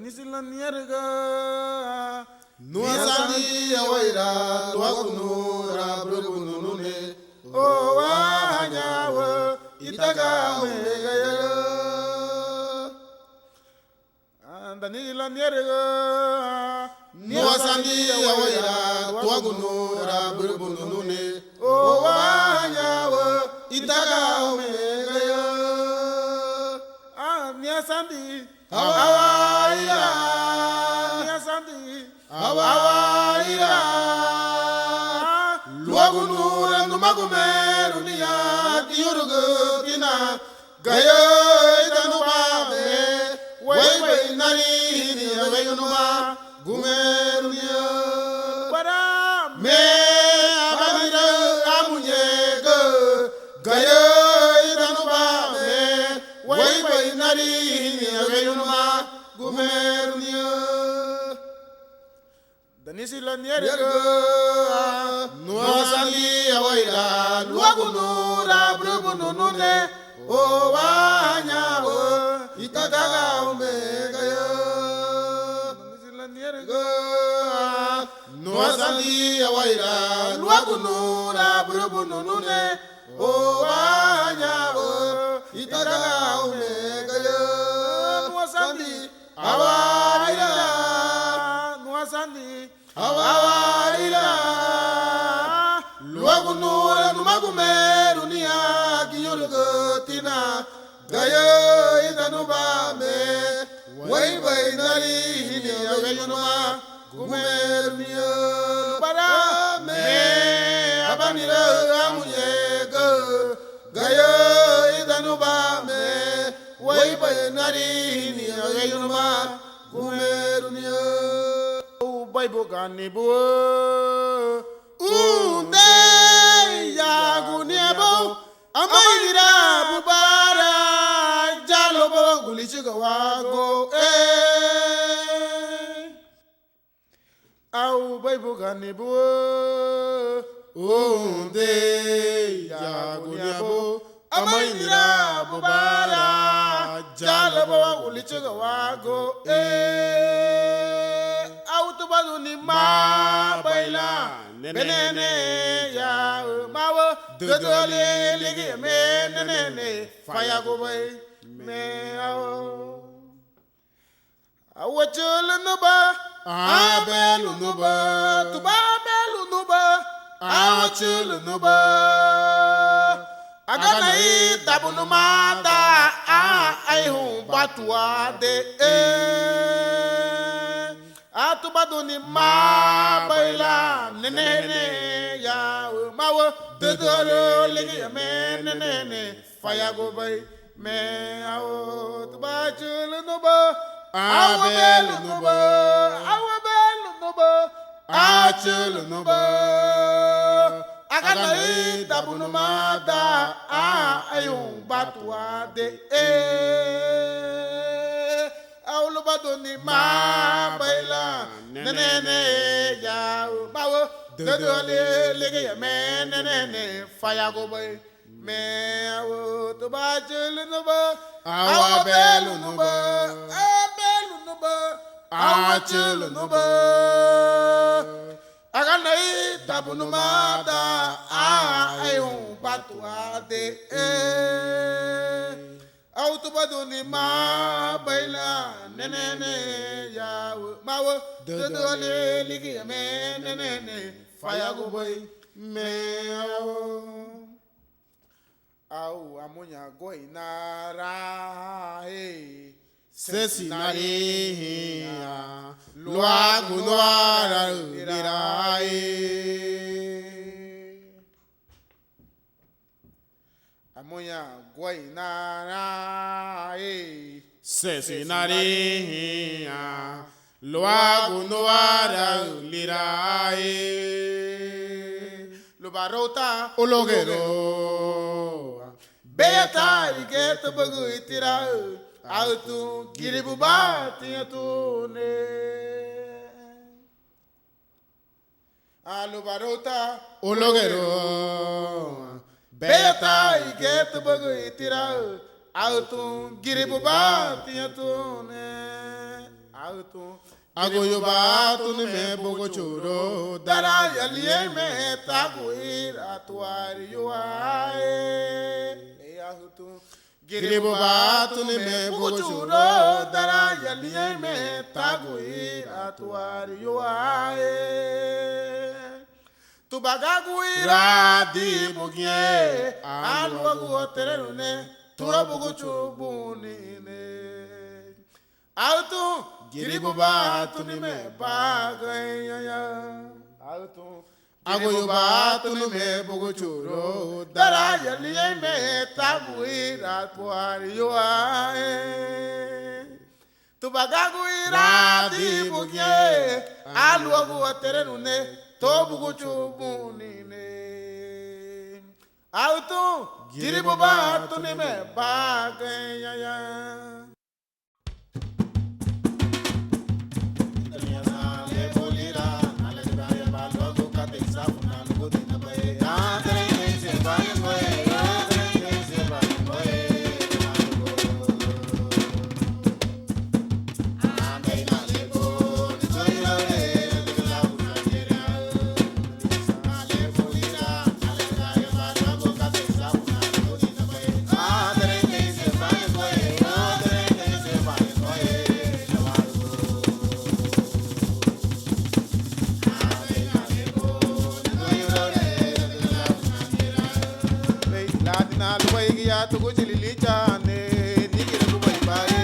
Nisilanyerga Nuasani awaira tuakunura brugunune o wanyawa itaga megaya Nisilanyerga Nuasani awaira tuakunura brugunune o wanyawa itaga megaya Niasandi Hawaira Niasandi Hawaira Luagunura numagumeru niya diurugutina Gaya itanubame Way nari niya wayunuma gumeru niya Para me abanira amunyega Gaya itanubame Way nari niya wayunuma gumeru niya Nisilanyerga Nuasani awaira Luagunura brugunune o wanyawa itaga umegaya Nisilanyerga Nuasani awaira Luagunura brugunune o wanyawa itaga umegaya Nuasandi Hawaira Nuasandi Hawaira Luagunura numagumeru niya giyurgutina Gaya itanubame Way nari niya wayunuma gumeru niya Para me abanira amunyega Gaya itanubame Way nari niya wayunuma gumeru niya Bible ganibu Unde yaguniabo Amaira bubara Jalobo gulichiga wago Au Bible ganibu Unde yaguniabo Amaira bubara Jalobo gulichiga wago Autobadu ni ma baila Benene ya mawa Dodole ligi me nenene Faya go bay me ao Awachulu nuba Abelu nuba Tuba belu nuba Awachulu nuba Agana itabu numata Aihun batua de Atubadu ni ma baila nenene ya mawa dodolo ligi me nenene faya go bay me ao tubachulu nuba Abelu nuba awabelu nuba Achulu nuba Agana itabu numata ayun batua de Aulubaduni ma baila nenene ya mawo dodole lege ya me nenene faya go bay me awo to ba julu no ba Awa belu nuba abelu no ba Achulu nuba agana tabunu ma da ayun batwa de Autobaduni ma baila nenene ya mawo dodole ligi me nenene faya go boy me au amunya go inara Sesi nari Luagunura lirai Amunya guainara Sesi nari Luagunura lirai Lubarota Ologero Beata igeta bagu itira Autu giribu bati atune Alubarota Ologero Beata igeta bagu itira Autu giribu bati atune autu Agoyoba tuni me bogo churo dara yalie me taguir atuari yuae autu Giriboba tuni me bogo churo dara yalie me taguir atuari yuae tu bagaguira Radi bugye aluagu tererune tura bugu chubunine autu Giriboba tuni me bagaya autu Agoyoba tuni me bogo churo dara yalie me taguira atuari yuae tu bagaguira di bugye aluagu tererune tobugu chubunine autu Giriboba tuni me bagaya tugu chilili chane nikire kubali bae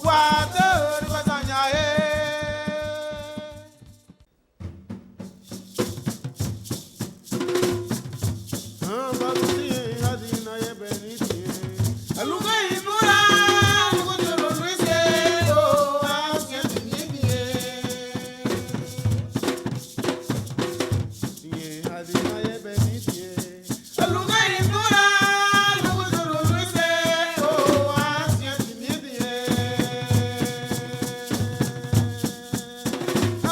water batanya bagusi adina ye beniti aluga inura ngoro luise o aske dinye ye adina ye beniti aluga inura ngoro luise o aske dinye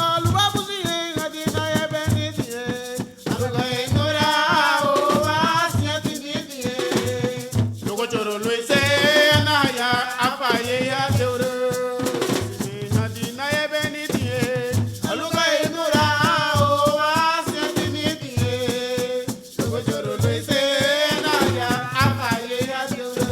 aluga busi adina ye beniti aluga inura choro luise na ya afaye ya teuro adina ye beniti aluga inura o asiatiniti choro luise na ya afaye ya teuro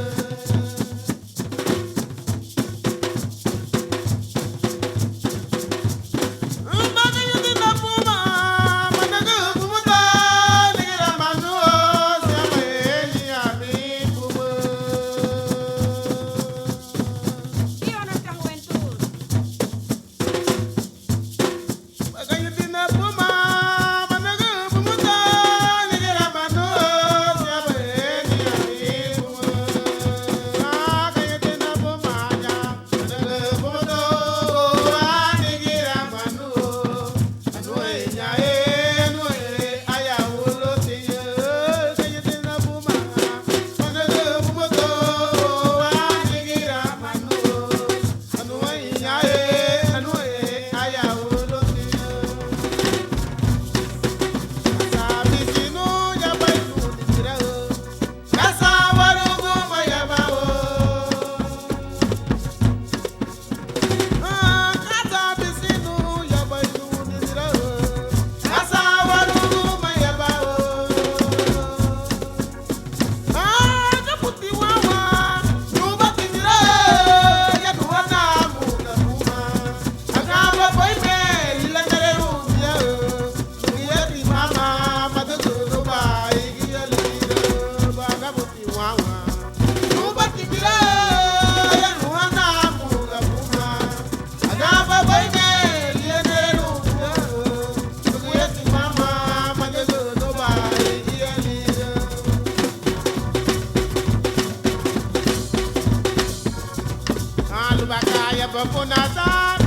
Alubakaya bapuna sa